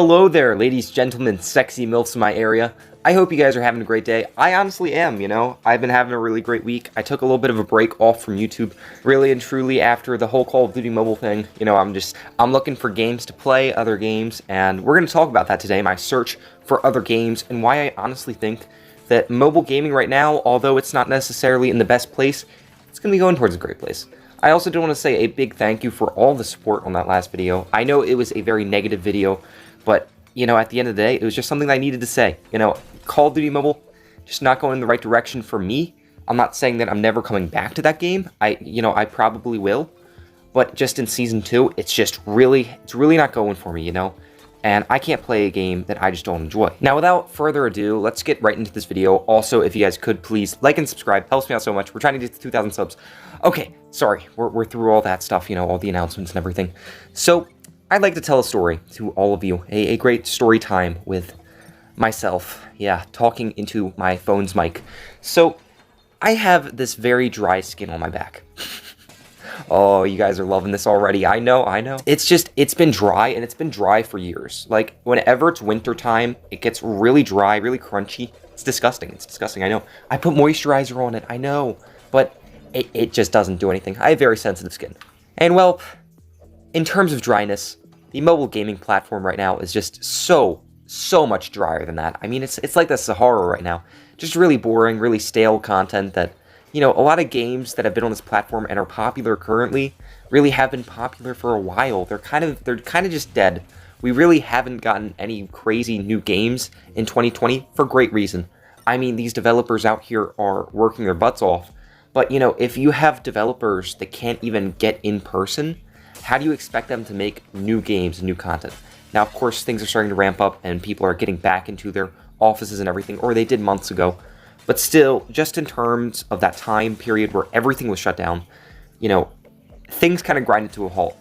Hello there, ladies, gentlemen, sexy MILFs in my area. I hope you guys are having a great day. I honestly am, I've been having a really great week. I took a little bit of a break off from YouTube, really and truly, after the whole Call of Duty mobile thing. I'm looking for games to play, other games, and we're going to talk about that today, my search for other games, and why I honestly think that mobile gaming right now, although it's not necessarily in the best place, it's going to be going towards a great place. I also do want to say a big thank you for all the support on that last video. I know it was a very negative video, but, at the end of the day, it was just something that I needed to say. Call of Duty Mobile, just not going in the right direction for me. I'm not saying that I'm never coming back to that game. I probably will. But just in Season 2, it's really not going for me, And I can't play a game that I just don't enjoy. Now, without further ado, let's get right into this video. Also, if you guys could, please like and subscribe. Helps me out so much. We're trying to get to 2,000 subs. Okay, sorry. We're through all that stuff, all the announcements and everything. So, I'd like to tell a story to all of you. A great story time with myself. Yeah, talking into my phone's mic. So, I have this very dry skin on my back. Oh, you guys are loving this already. I know. It's been dry, and it's been dry for years. Like, whenever it's winter time, it gets really dry, really crunchy. It's disgusting. I know. I put moisturizer on it, I know. But it just doesn't do anything. I have very sensitive skin. And, well, in terms of dryness, the mobile gaming platform right now is just so much drier than that. I mean, it's like the Sahara right now. Just really boring, really stale content that, a lot of games that have been on this platform and are popular currently really have been popular for a while. They're kind of just dead. We really haven't gotten any crazy new games in 2020 for great reason. I mean, these developers out here are working their butts off. But, if you have developers that can't even get in person, how do you expect them to make new games and new content? Now, of course, things are starting to ramp up and people are getting back into their offices and everything, or they did months ago. But still, just in terms of that time period where everything was shut down, things kind of grinded to a halt.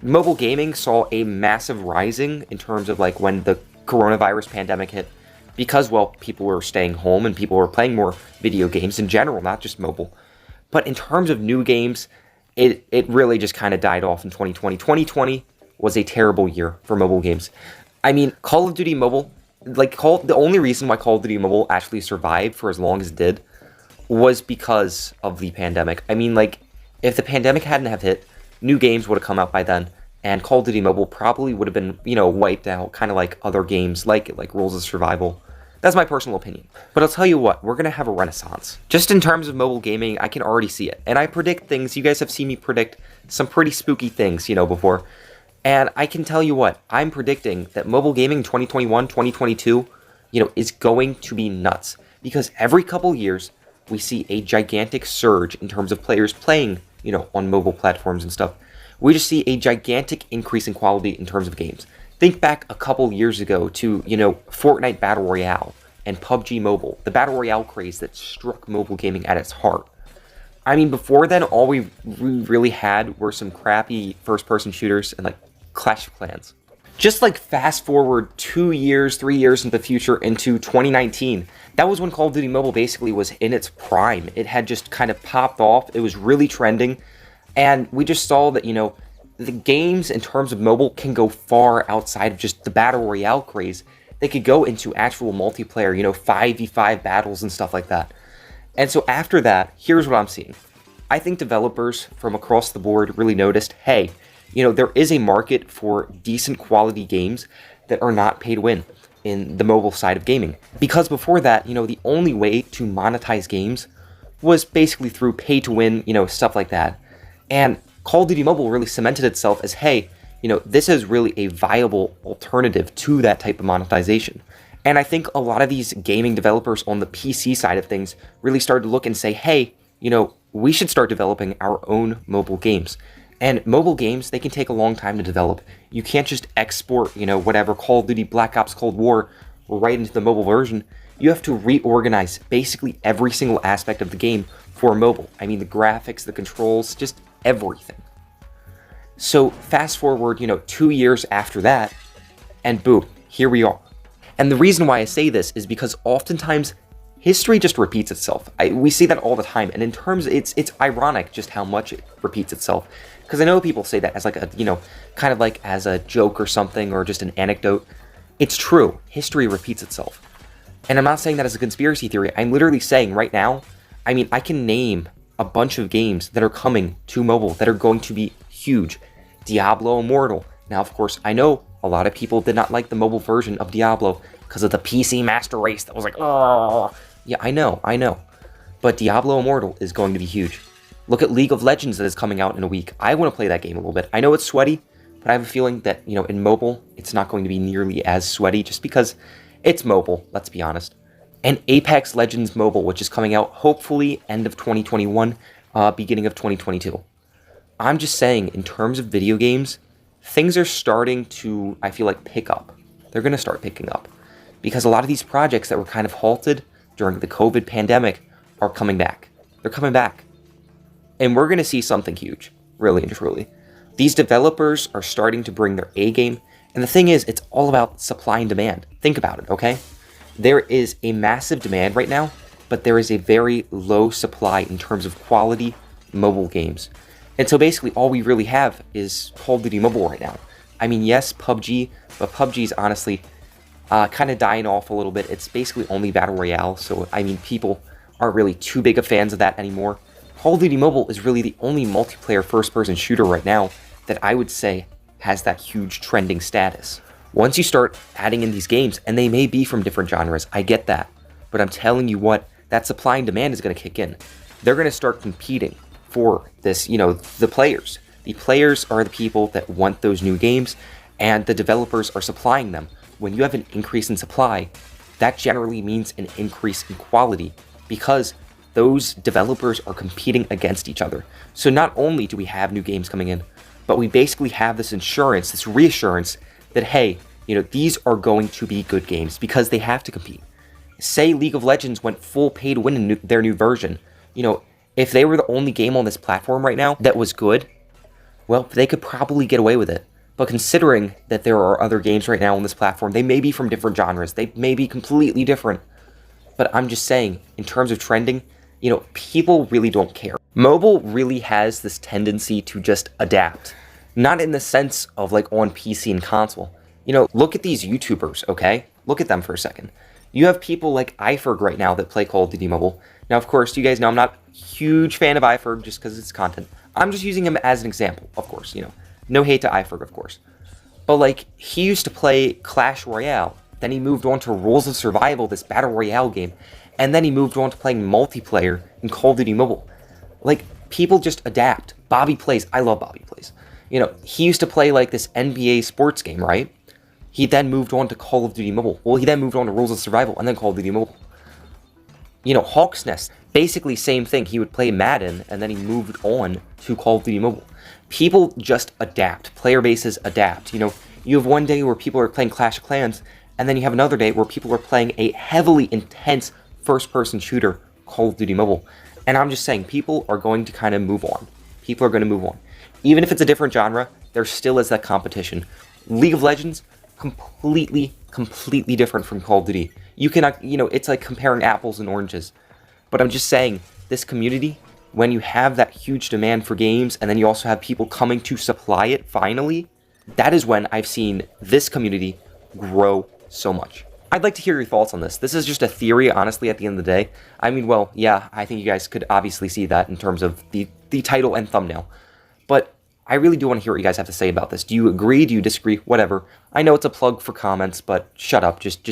Mobile gaming saw a massive rising in terms of like when the coronavirus pandemic hit, because, well, people were staying home and people were playing more video games in general, not just mobile. But in terms of new games, it really just kind of died off in 2020. 2020 was a terrible year for mobile games. I mean, Call of Duty Mobile, the only reason why Call of Duty Mobile actually survived for as long as it did was because of the pandemic. I mean, if the pandemic hadn't have hit, new games would have come out by then, and Call of Duty Mobile probably would have been, wiped out, kind of like other games, like Rules of Survival. That's my personal opinion. But I'll tell you what, we're going to have a renaissance. Just in terms of mobile gaming, I can already see it. And I predict things. You guys have seen me predict some pretty spooky things, before. And I can tell you what, I'm predicting that mobile gaming in 2021, 2022, is going to be nuts. Because every couple years, we see a gigantic surge in terms of players playing, on mobile platforms and stuff. We just see a gigantic increase in quality in terms of games. Think back a couple years ago to, Fortnite Battle Royale and PUBG Mobile, the Battle Royale craze that struck mobile gaming at its heart. I mean, before then, all we really had were some crappy first-person shooters and, Clash of Clans. Just, fast forward 2 years, 3 years into the future, into 2019, that was when Call of Duty Mobile basically was in its prime. It had just kind of popped off. It was really trending, and we just saw that, the games in terms of mobile can go far outside of just the Battle Royale craze. They could go into actual multiplayer, 5v5 battles and stuff like that. And so after that, here's what I'm seeing. I think developers from across the board really noticed, hey, there is a market for decent quality games that are not pay to win in the mobile side of gaming. Because before that, the only way to monetize games was basically through pay to win, stuff like that. And Call of Duty Mobile really cemented itself as, hey, this is really a viable alternative to that type of monetization. And I think a lot of these gaming developers on the PC side of things really started to look and say, hey, we should start developing our own mobile games. And mobile games, they can take a long time to develop. You can't just export, whatever, Call of Duty Black Ops Cold War right into the mobile version. You have to reorganize basically every single aspect of the game for mobile. I mean, the graphics, the controls, just everything. So fast forward, 2 years after that, and boom, here we are. And the reason why I say this is because oftentimes history just repeats itself. We see that all the time, and in terms, it's ironic just how much it repeats itself. Because I know people say that as kind of like as a joke or something, or just an anecdote. It's true. History repeats itself. And I'm not saying that as a conspiracy theory. I'm literally saying right now, I mean, I can name a bunch of games that are coming to mobile that are going to be huge. Diablo Immortal. Now, of course, I know a lot of people did not like the mobile version of Diablo because of the PC master race that was like, oh. Yeah, I know. But Diablo Immortal is going to be huge. Look at League of Legends that is coming out in a week. I want to play that game a little bit. I know it's sweaty, but I have a feeling that, in mobile, it's not going to be nearly as sweaty just because it's mobile, let's be honest. And Apex Legends Mobile, which is coming out hopefully end of 2021, beginning of 2022. I'm just saying, in terms of video games, things are starting to, I feel like, pick up. They're going to start picking up. Because a lot of these projects that were kind of halted during the COVID pandemic are coming back. They're coming back. And we're going to see something huge, really and truly. These developers are starting to bring their A game. And the thing is, it's all about supply and demand. Think about it, okay? There is a massive demand right now, but there is a very low supply in terms of quality mobile games. And so basically all we really have is Call of Duty Mobile right now. I mean, yes, PUBG, but PUBG's honestly kind of dying off a little bit. It's basically only Battle Royale, so I mean, people aren't really too big of fans of that anymore. Call of Duty Mobile is really the only multiplayer first-person shooter right now that I would say has that huge trending status. Once you start adding in these games, and they may be from different genres, I get that, but I'm telling you what, that supply and demand is going to kick in. They're going to start competing for this, the players. The players are the people that want those new games, and the developers are supplying them. When you have an increase in supply, that generally means an increase in quality, because those developers are competing against each other. So not only do we have new games coming in, but we basically have this insurance, this reassurance that, hey, these are going to be good games because they have to compete. Say League of Legends went full pay to win in their new version. If they were the only game on this platform right now that was good, well, they could probably get away with it. But considering that there are other games right now on this platform, they may be from different genres. They may be completely different. But I'm just saying, in terms of trending, people really don't care. Mobile really has this tendency to just adapt. Not in the sense of like on PC and console. Look at these YouTubers, okay? Look at them for a second. You have people like iFerg right now that play Call of Duty Mobile. Now, of course, you guys know I'm not a huge fan of iFerg just because it's content. I'm just using him as an example, of course, No hate to iFerg, of course. But like, he used to play Clash Royale. Then he moved on to Rules of Survival, this Battle Royale game. And then he moved on to playing multiplayer in Call of Duty Mobile. Like, people just adapt. Bobby Plays. I love Bobby Plays. He used to play like this NBA sports game, right? He then moved on to Call of Duty Mobile. Well, he then moved on to Rules of Survival and then Call of Duty Mobile. Hawk's Nest, basically same thing. He would play Madden and then he moved on to Call of Duty Mobile. People just adapt. Player bases adapt. You have one day where people are playing Clash of Clans, and then you have another day where people are playing a heavily intense first-person shooter, Call of Duty Mobile. And I'm just saying, people are going to kind of move on. People are going to move on. Even if it's a different genre, there still is that competition. League of Legends, completely different from Call of Duty. You cannot, it's like comparing apples and oranges. But I'm just saying, this community, when you have that huge demand for games, and then you also have people coming to supply it finally, that is when I've seen this community grow so much. I'd like to hear your thoughts on this. This is just a theory, honestly, at the end of the day. I mean, well, yeah, I think you guys could obviously see that in terms of the title and thumbnail. But I really do want to hear what you guys have to say about this. Do you agree? Do you disagree? Whatever. I know it's a plug for comments, but shut up. Just